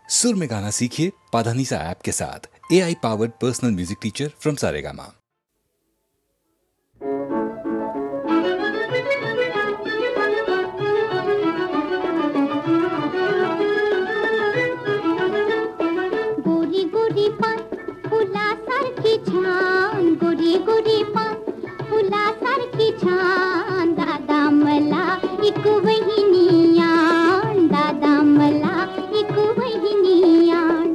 सुर में गाना सीखिए पाधानीसा ऐप के साथ। AI powered personal music teacher from Saregama. गोरी गोरी पान फुलासारखी छान, गोरी गोरी पान फुलासारखी छान, दादा मला एक वहिनी आण, दादा मला एक वहिनी आण.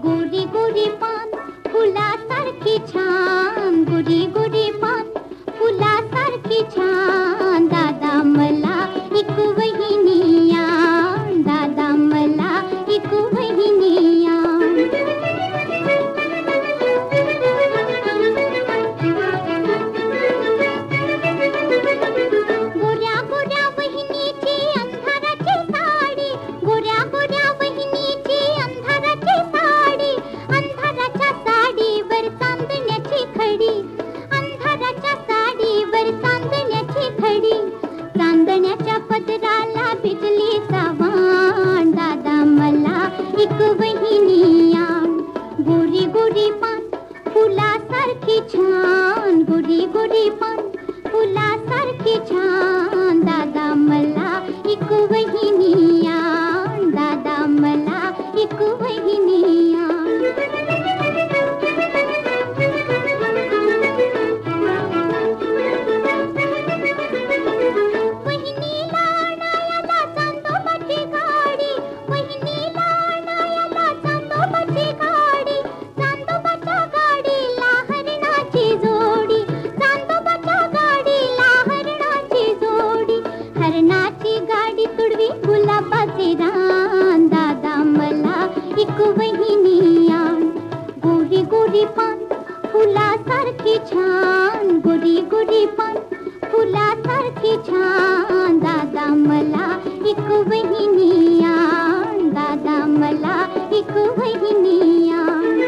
गोरी गोरी पान फुलासारखी छान, गोरी गोरी पान फुलासारखी छान, दादा मला एक वहिनी आण, दादा मला एक वहिनी आण. गोऱ्या गोऱ्या वहिनीची अंधाराची साडी, गोऱ्या गोऱ्या वहिनीची अंधाराची साडी, अंधाराच्या साडीवर चांदण्याची खडी, अंधाराच्या साडीवर चांदण्याची खडी, चांदण्याच्या पदराला बिजलीचा वाण, दादा मला एक वहिनी आण. गोरी गोरी पान फुलासारखी छान, गोरी गोरी पान फुलासारखी छान, दादा मला एक वहिनी आण, दादा मला एक वहिनी आण. वहिनीला आणायला चांदोबाची गाडी, वहिनीला आणायला चांदोबाची गाडी, चांदोबाच्या गाडीला हरणाची जोडी, चांदोबाच्या गाडीला हरणाची जोडी, हरणाची गाडी तुडवी गुलाबाचे रान, दादा मला एक वहिनी आण. गोरी गोरी पान फुलासारखी छान, गोरी गोरी पान फुलासारखी छान, दादा मला एक वहिनी आण, दादा मला एक वहिनी आण.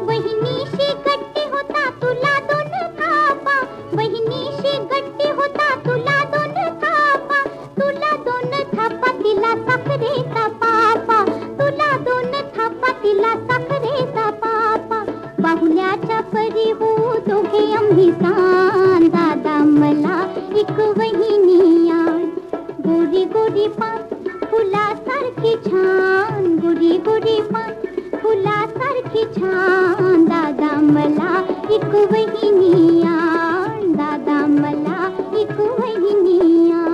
वहिनीशी गट्टी होता तुला दोन थापा, वहिनीशी गट्टी होता तुला दोन थापा, तुला दोन थापा तिला साखरेचा पापा, तुला दोन थापा तिला साखरेचा पापा, बाहुल्याच्या परी हो दोघे आम्ही सान, दादा मला एक वहिनी आण. गोरी गोरी पान फुलासारखी छान, गोरी गोरी पान फुलासारखी छान, दादा मला एक वहिनी आण, दादा मला एक वहिनी आण.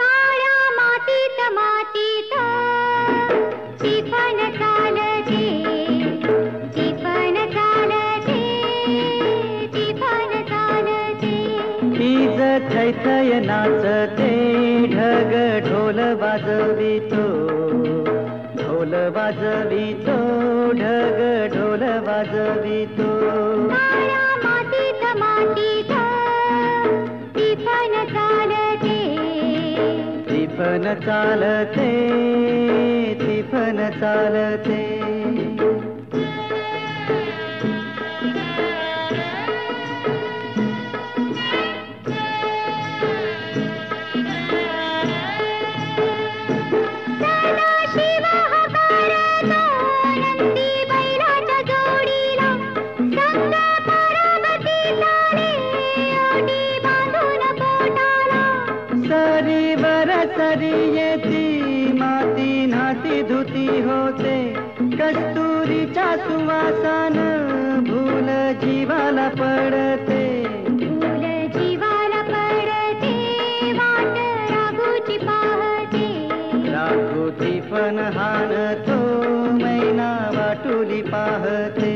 काळ्या मातीत मातीत टिपण चालते, टिपण चालते, टिपण चालते. हीज थैथय नाचते, ढग ढोल वाजवितो, ढोल वाजवितो, ढग ढोल वाजवितो. काळ्या मातीत मातीत टिपण चालते, टिपण चालते, टिपण चालते. शिव हकारतो नंदी बैलाच्या जोडीला, संग पार्वती चाले ओटी बांधून पोटाला. सरीवर सरी येती माती नाती धुती होते, कस्तुरीच्या सुवासान भूल जीवाला पडते, फूल जीवाला पडते, वाट राघूची पाहते, राघोती पण हाणतो, मैना वाटुली पाहते.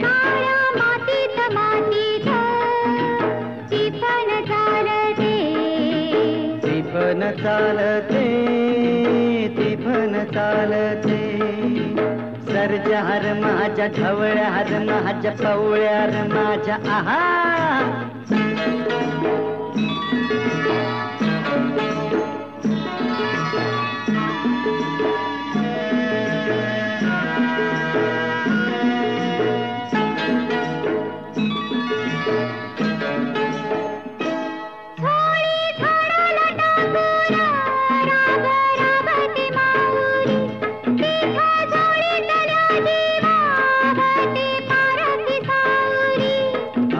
काळ्या मातीत मातीत टिपण चालते, टिपण चालते, टिपण चालते. सर्जार माझ्या ढवळ्यार माझ्या पवळ्यार माझ्या आहा.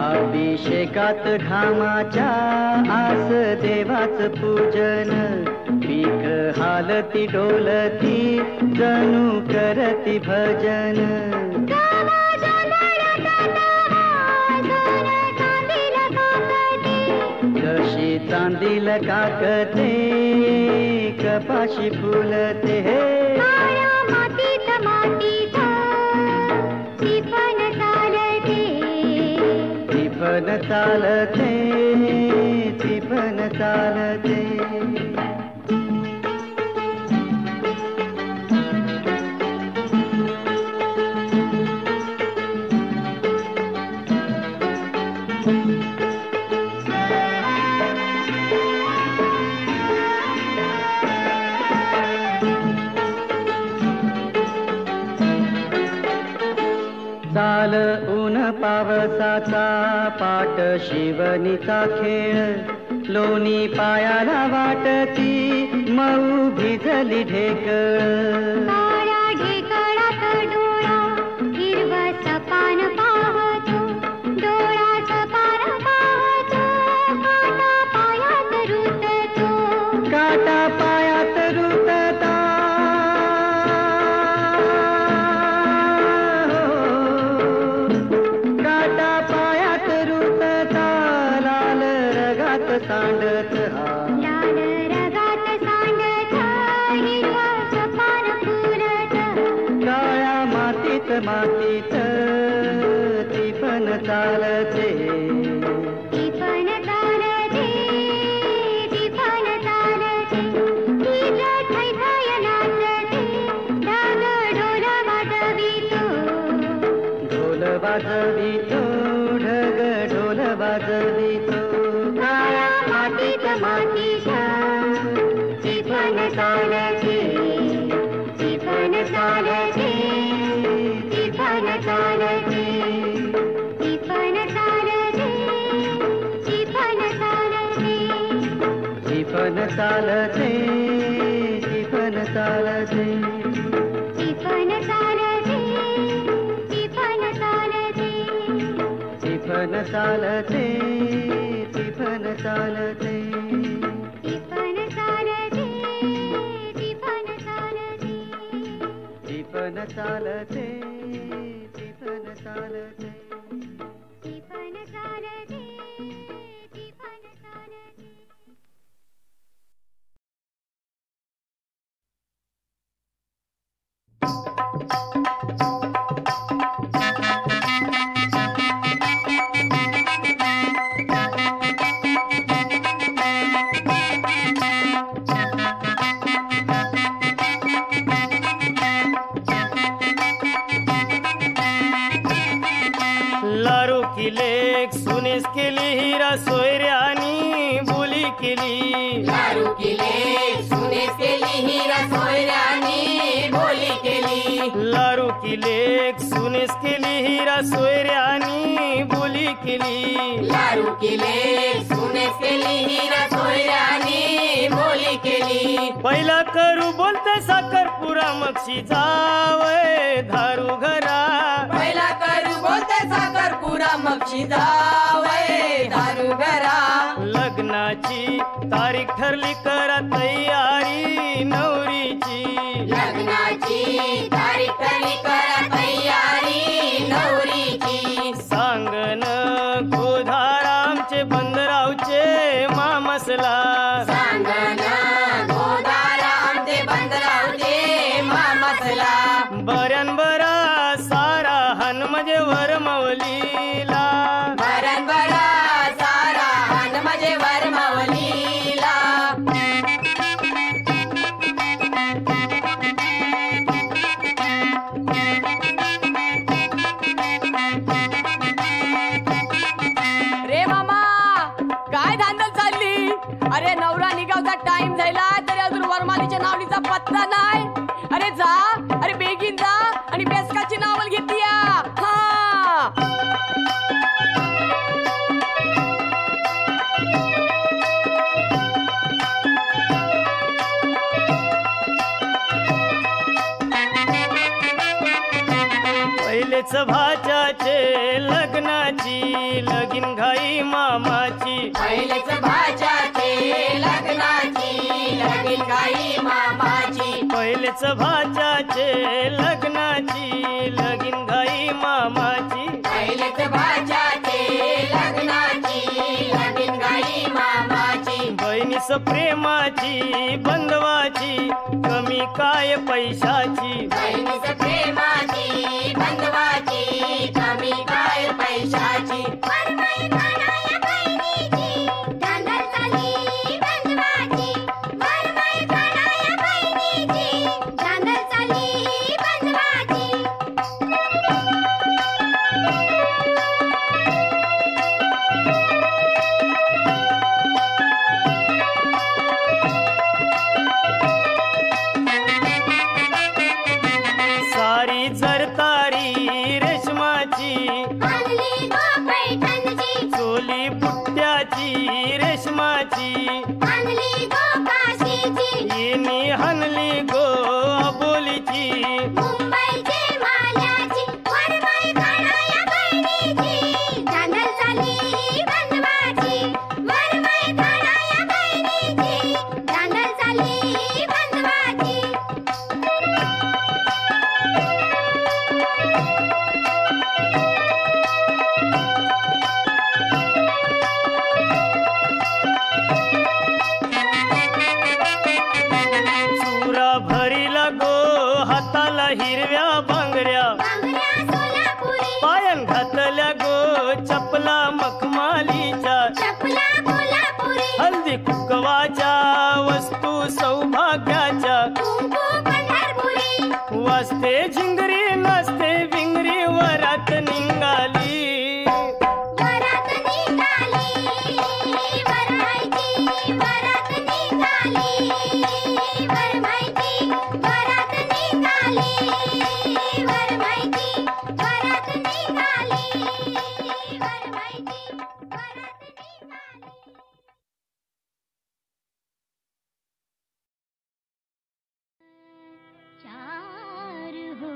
अभिषेकात घामाच्या आस देवाच पूजन. पीक हालती डोलती जणू करती भजन. जशी चांदील काकते कपाशी फुलते. मातीत मातीत टिपण चालते. टिपण चालते टिपण चालते. चाल ऊन पावसाचा पाट शिवणीचा खेळ. लोणी पायाला वाटती मऊ भिजली ढेकळ. काळ्या ढेकळात डोळा हिरवं सपान पाहतो. डोळा सपान पाहतो. काटा पायात रुततो. काटा पायात रुतता. काटा पायात रुतता. लाल रगात सांडत हा. लाल रगात सांडत हिरवं सपान फुलत. काळ्या मातीत मातीत टिपण चालते. टिपण चालते टिपण चालते. तिच्या थैथय नाचते. ढग ढोल वाजवितो. ढोल वाजवितो ढग ढोल वाजवितो. काळ्या मातीत मातीत टिपण चालते. टिपण चालते टिपण चालते. टिपण चालते टिपण चालते. टिपण चालते टिपण चालते. टिपण चालते टिपण चालते. टिपण चालते टिपण चालते. टिपण चालते टिपण चालते. टिपण चालते टिपण चालते. टिपण चालते टिपण चालते. लारू किलेक सुनेस केली हिरा सोयऱ्यानी बोली केली. लारू केली सुनेस केली हिरा सोयऱ्यानी बोली केली. लारू किलेक सुनेस केली हिरा सोयऱ्यानी बोली केली. लारू केली सुनेस केली हिरा सोयऱ्यानी बोली केली. पहिला करू बोलते साखरपुरा मक्षी जावय धारू घरा. पहिला करू बोलते साखरपुरा मक्षी जावय दारू घरा. लग्नाची तारीख ठरली करा तयारी नवरीची. लग्नाची तारीख ठरली करा तयारी नवरीची. सांगन गोधारामचे बंदरावचे मामसला. सांगना गोदारा आमचे बंदरावचे मामसला. बऱ्यान बरा सारा हन म्हणजे वरमवलीला. बरन बरा सारा हन म्हणजे वरमवलीला. अरे जा, अरे बेगीन जा आणि बेसकाची नावल घेतली हा. पहिलेच भाच्याचे लग्नाची लगीन घाई मामाची. पहिलेच भाच्याचे लग्नाची लगीन घाई मामाची. पहिलेच भाच्याचे लग्नाची लगीन घाई मामाची. पहिलेच भाच्याचे लग्नाची लगीन घाई मामाची. बहिणीस प्रेमाची बंधवाची कमी काय पैशाची. बहिणीच प्रेमाची बंधवाची कमी काय पैशाची. वरमाई काढाया बहिणीची, धांदल चाली बंधवाची. वरमाई काढाया बहिणीची, धांदल चाली बंधवाची. सारी जरतारी रेशमाची आणली गो पैठणची, चोली बुट्ट्याची रेशमाची. आणली गो काशीची, येणी हनली गो अबोलीची. मुंबईची माल्याची. वरमाई काढाया बहिणीची, धांदल चाली बंधवाची. वरमाई काढाया बहिणीची, धांदल चाली बंधवाची. चुरा भरीला गो हाताला हिरव्या बांगड्या. बांगड्या सोलापुरी, पायान घातल्या गो चपला मखमालीच्या. चपला कोल्हापुरी, हल्दी कुंकवाच्या वस्तू सौभाग्याच्या. कुंकू पंढरपुरी. वाजते झिंगरी नाचते विंगरी वरात निघाली. वरात निघाली, वरमाईची वरात निघाली. वरमाईची वरात निघाली, वरमाईची वरात निघाली. वरमाईची वरात निघाली. चार हो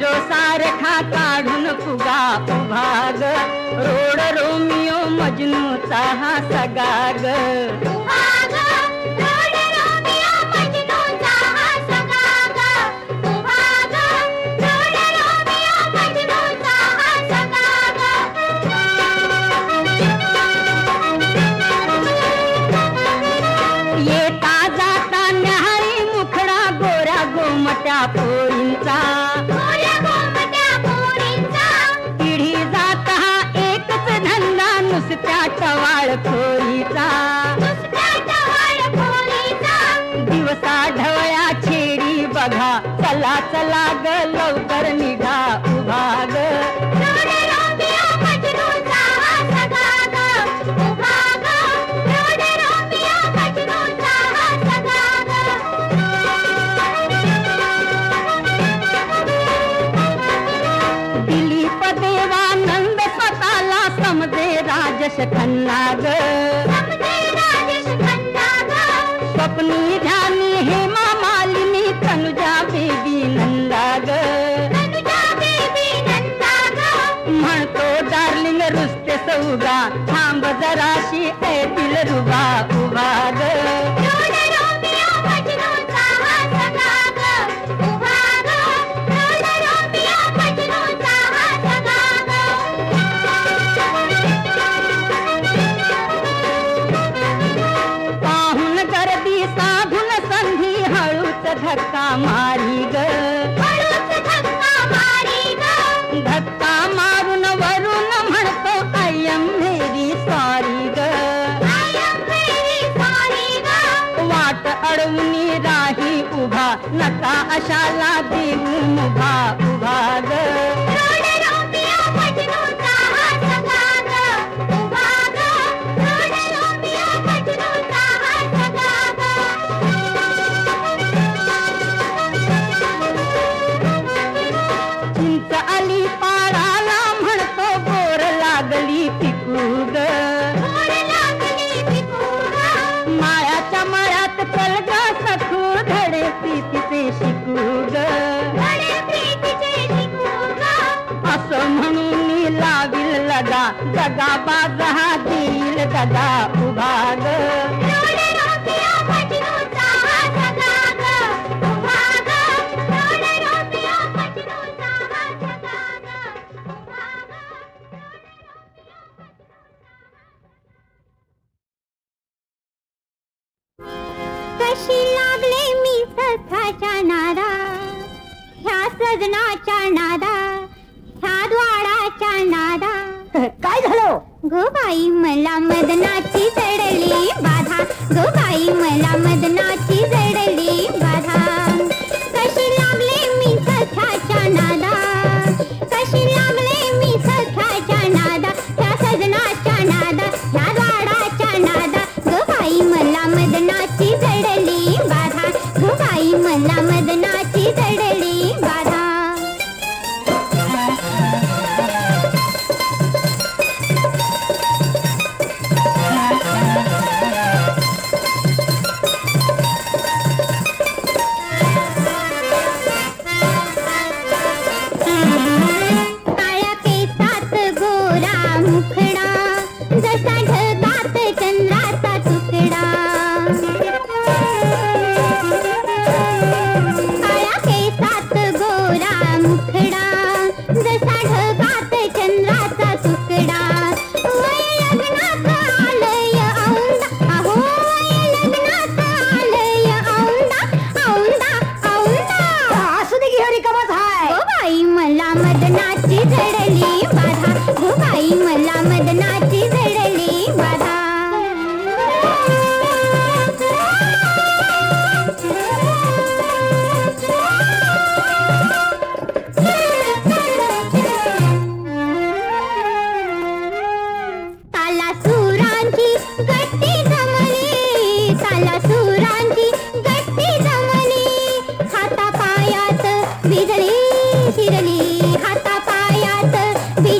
हिरो सारखा काढून फुगा उभा ग रोड रोमियो मजनूचा हा सगा ग येता जाता न्याहाळी मुखडा गोऱ्या गोमट्या पोरींचा पिढी जाता हा एकच धंदा नुसत्या टवाळखोरीचा दिवसा ढवळ्या छेडी बघा चला चला ग लवकर निघा उभा ग दिलीप देवानंद स्वतःला समजे राजश खन्ना ग स्वप्नी ध्यानी हेमा मालिनी तनुजा बेबी नंदा ग म्हणतो डार्लिंग रुसते सौगा थांब जराशी ऐतील रुबा उभा ग पाहून गर्दी साधून संधी हळूच धक्का मारी ग धक्का मारून वरून म्हणतो आयम व्हेरी सॉरी ग वाट अडवून राही उभा नका अशाला देऊ मुभा उभा ग चिंच आली पाडाला म्हणतो बोर लागली पिकू ग माळ्याच्या मळ्यात चल ग सखू धडे प्रीतीचे शिकू ग असं म्हणून मी लावील लगा जगा बाज हा देईल दगा उभा ग कशी लागले मी सखाच्या नादा ह्या सजनाच्या नादा ह्या द्वाराच्या नादा काय झालं गो बाई मला मदनाची जडली बाधा गो बाई मला मदनाची जडली बाधा कशी लागले मी सखाच्या नादा कशी लागले मी सखाच्या नादा ह्या सजनाच्या नादा ह्या द्वाराच्या नादा गो बाई मला मदनाची जडली बाधा गो बाई मला मदनाची जडली बाधा काळ्या केसात गोरा मुखडा जसा ढगात चंद्राचा तुकडा काळ्या केसात गोरा मुखडा जसा ढगात चंद्राचा तुकडा वय लग्नात आलय औंदा अहो वय लग्नात आलय औंदा औंदा औंदा असू दे की हरी कमत हाय गो बाई मला मदनाची जडली बाधा गो बाई मला मदनाची जडली बाधा ताला सुरांची गट्टी जमली ताला सुरांची गट्टी जमली हाता पायात भिजली शिरली हाता पायात भिजली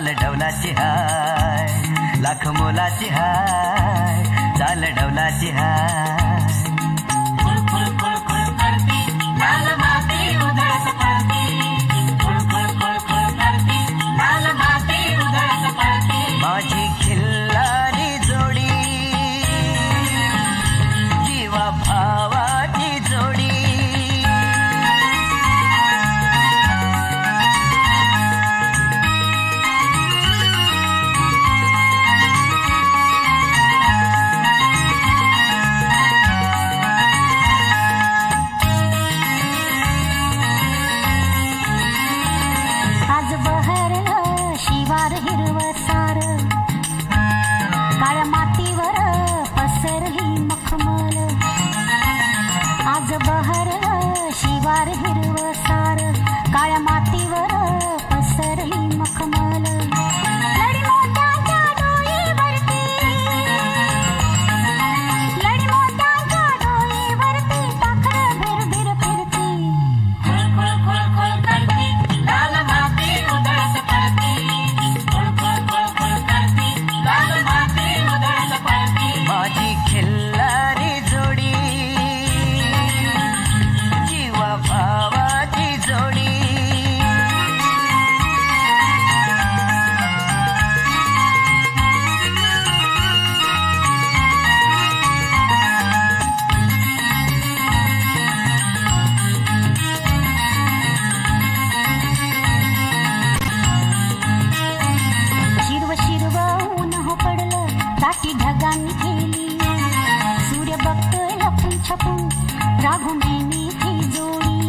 चाल डौलाची हाय, लाख मोलाची हाय, चाल डौलाची हाय. माझी खिल्लारी जोडी, जीवा भावाची जोडी. आज बहरलं शिवार हिरवं सार, काळ्या मातीवर पसरली मखमल. आज बहरलं शिवार हिरवं सार, काळ्या मातीवर पसरली मखमल. लडी मोत्याच्या डोईवरती, लडी मोत्याच्या डोईवरती पाखरं भिरभिर फिरती. खोळ खोळ खोळ खोळ करती, लाल माती उधळत पडती. खोळ खोळ खोळ खोळ करती, लाल माती उधळत पडती. माझी खिल्लारी जोडी, जीवा भावाची जोडी. शिरव शिरव ऊन हो पडलं, दाटी ढगांनी केली. सूर्य बघतोय लपून छपून, राघू नेहमी ती जोडी.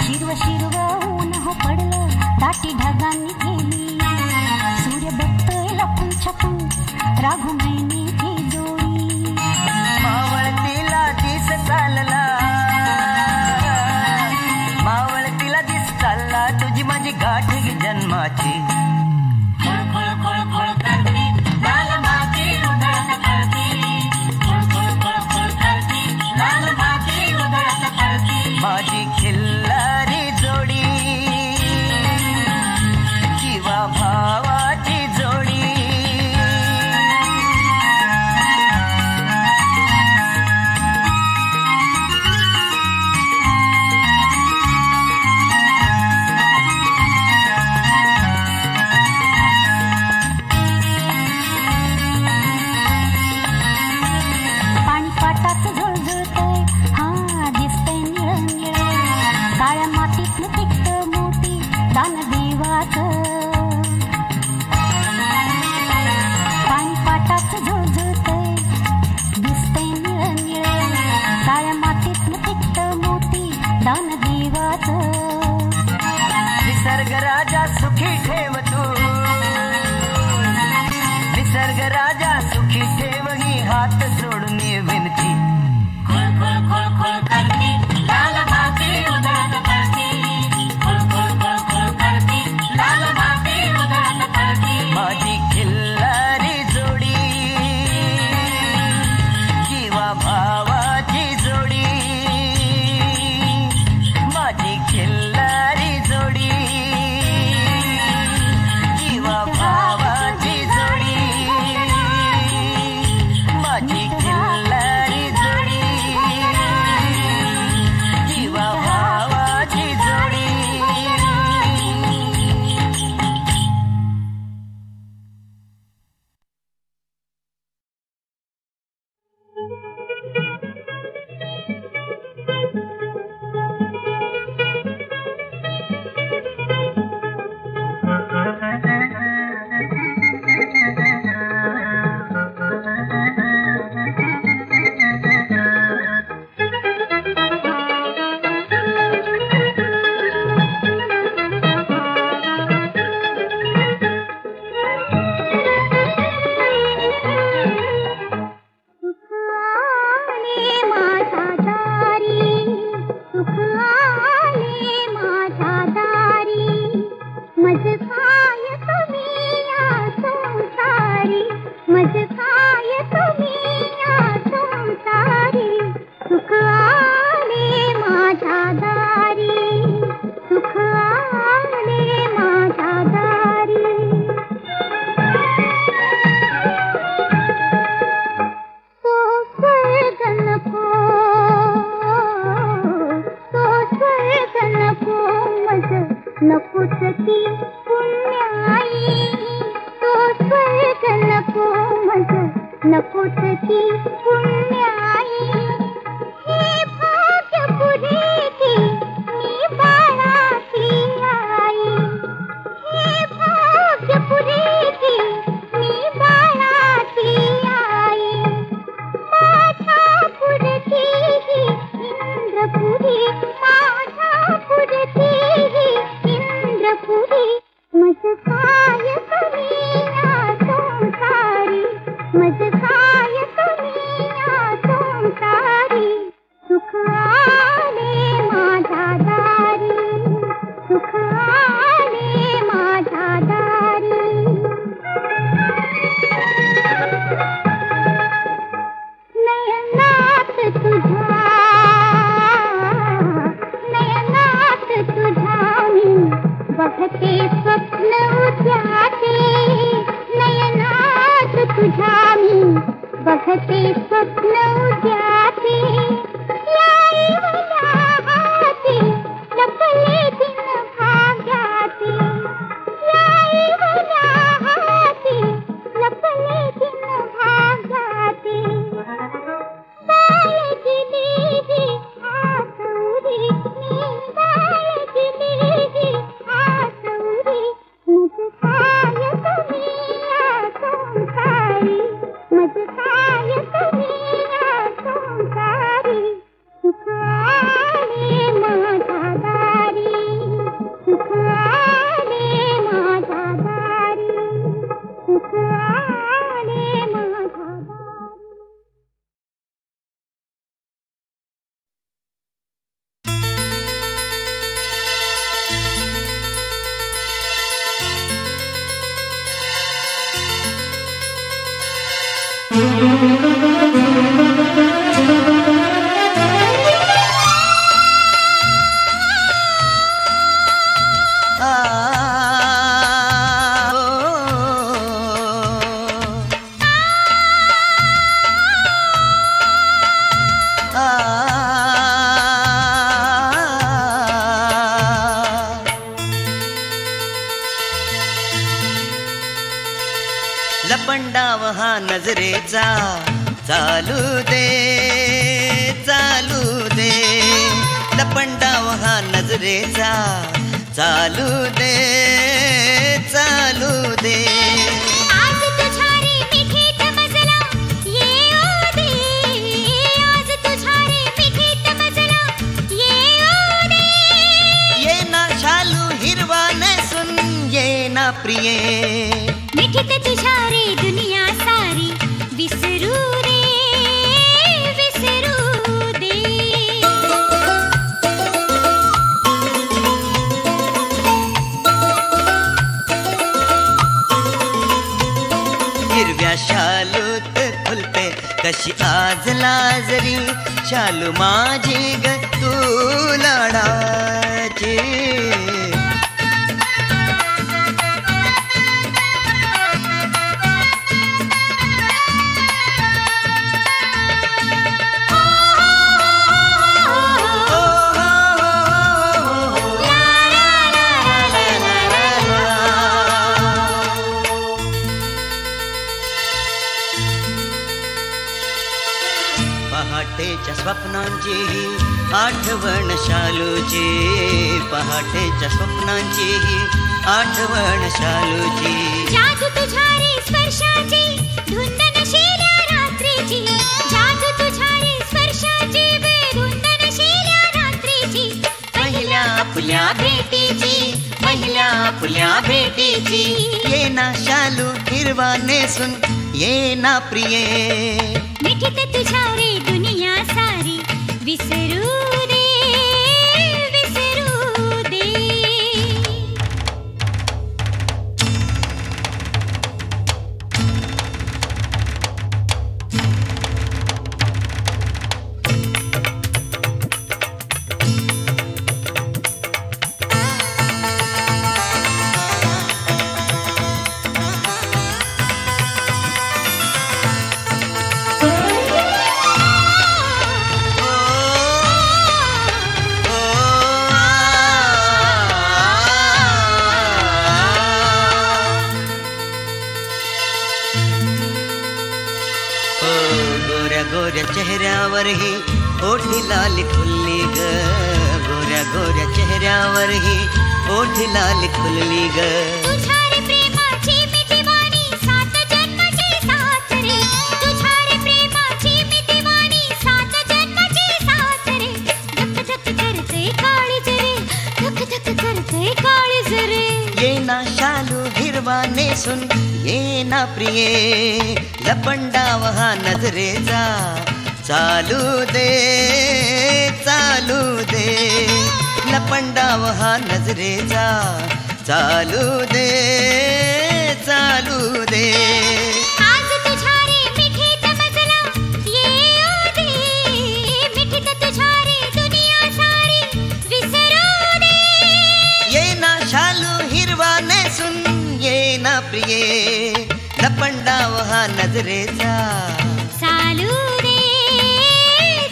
शिरव शिरव ऊन हो पडलं, दाटी ढगांनी केली. सूर्य बघतोय लपून छपून, राघू नेहमी ती जोडी. मावळतीला दिस चालला, मावळतीला दिस चालला, तुझी माझी गाठ गी जन्माची. खोळ खोळ खोळ खोळ करती, लाल माती उधळत पडती. खोळ खोळ खोळ खोळ करती, लाल माती उधळत पडती. माझी खिल्लारी जोडी, जीवा भावाची जोडी. पाणी पाटात झुळझुळतंय, हा दिसतंय निळं निळं. काळ्या मातीत पिकतं मोती दान देवाचं. पाणी पाटात झुळझुळतंय, दिसतंय निळं निळं. काळ्या मातीत पिकतं मोती दान देवाचं. निसर्ग राजा सुखी ठेव तू, निसर्ग राजा सुखी ठेव ही हात जोडून ये विनती. खोळ खोळ खोळ खोळ करती, लाल माती उधळत पडती. खोळ खोळ खोळ खोळ करती, लाल माती नकोच की पुण्याई तो स्वर्ग नको मज नकोच की पुण्याई हे भाग्य पुरे की मी बाळाची आई हे भाग्य पुरे की मी बाळाची आई माझ्या पुरती ही इंद्रपुरी माझ्या पुरती ही इंद्रपुरी मज काय कमिया संसारी मज काय कमिया संसारी सुख आले माझ्या दारी सुख आले माझ्या दारी नयनात तुझ्या मी बघते स्वप्न उद्याचे नयनात तुझ्या मी बघते स्वप्न उद्याचे याईवल्या हाती लपले दिन भाग्याचे याईवल्या हाती लपले दिन भाग्याचे बाळगिली आसुरी मी बाळगिली आसुरी मज काय कमिया संसारी मज काय कमिया संसारी सुख आले माझ्या दारी सुख आले माझ्या दारी सुख आले माझ्या दारी लपंडाव हा नजरेचा चालू दे लपंडाव हा नजरेचा चालू दे आज तुझ्या रे मिठीत मजला येऊ दे आज तुझ्या रे मिठीत मजला येऊ दे ये ना शालू हिरवा नेसून ये ना प्रिये मिठीत तुझ्या रे दुनिया सारी विसरू रे विसरू दे हिरव्या शालूत फुलते कशी आज लाजरी शालू माझी ग तू लाडाची पहाटेच्या स्वप्नांची ही आठवण शालूची पहाटेच्या स्वप्नांची ही आठवण शालूची जादू तुझ्या रे स्पर्शाची धुंद नशिल्या रात्रीची जादू तुझ्या रे स्पर्शाची धुंद नशिल्या रात्रीची पहिल्या फुल्या भेटीची पहिल्या फुल्या भेटीची ये ना शालू हिरवा नेसून ये ना प्रिये मिठीत तुझ्या रे दुनिया सारी विसरू दे विसरू दे गोऱ्या चेहऱ्यावरही ओठी लाल खुलली ग, गोऱ्या गोऱ्या चेहऱ्यावरही ओठी लाल खुलली ग. तुझ्या रे प्रेमाची मी दिवानी, सात जन्मची साथ रे. तुझ्या रे प्रेमाची मी दिवानी, सात जन्मची साथ रे. धक धक करते काळीज रे, धक धक करते काळीज रे. ये ना शालू हिरवा नेसून, ये ना प्रिये, लपंडाव हा नजरेचा चालू दे, चालू दे. लपंडाव हा नजरेचा चालू दे, चालू दे. आज तुझ्या रे मिठीत मजला येऊ दे, मिठीत तुझ्या रे दुनिया सारी विसरू दे. ये ना शालू हिरवा नेसून, ये ना प्रिये, लपंडाव हा नजरेचा चालू दे,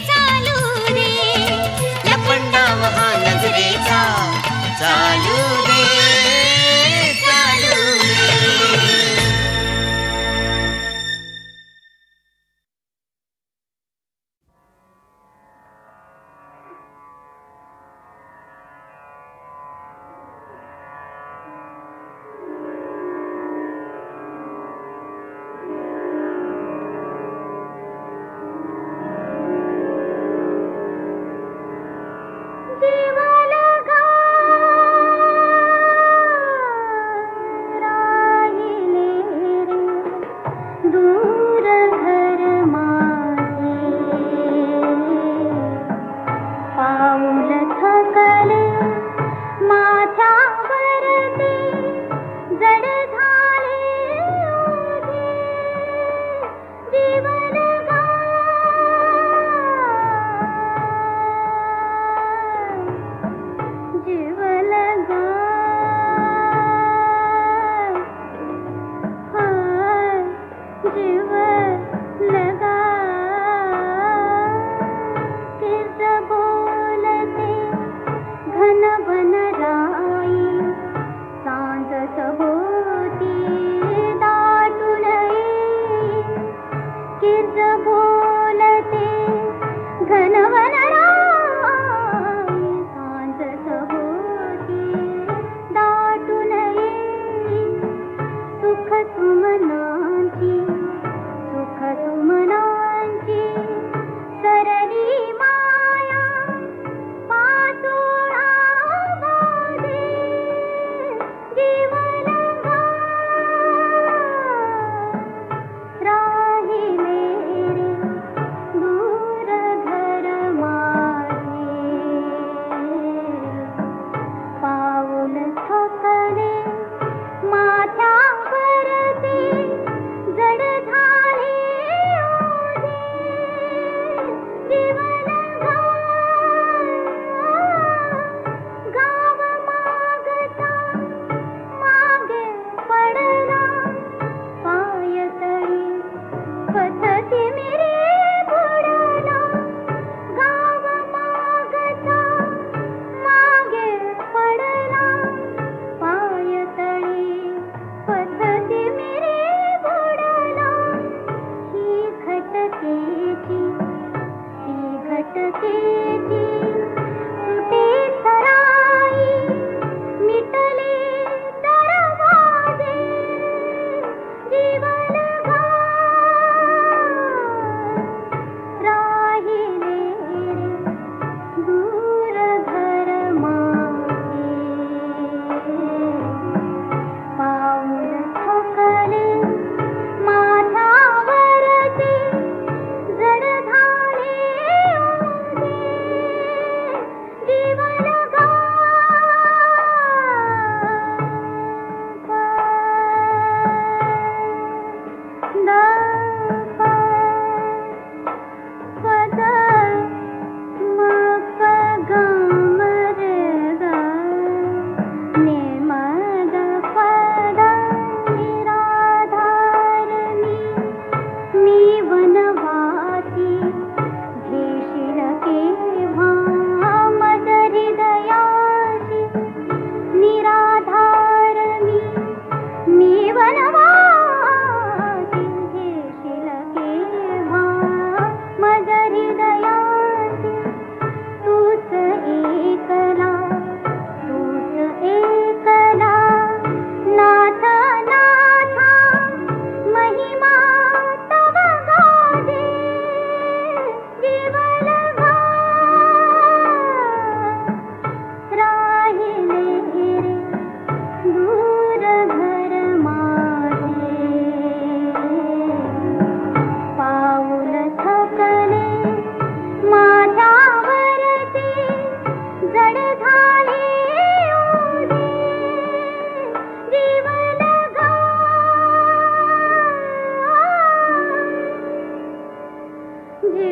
चालू दे. लपंडाव हा नजरेचा चालू दे, चालू दे.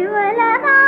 जीव लगा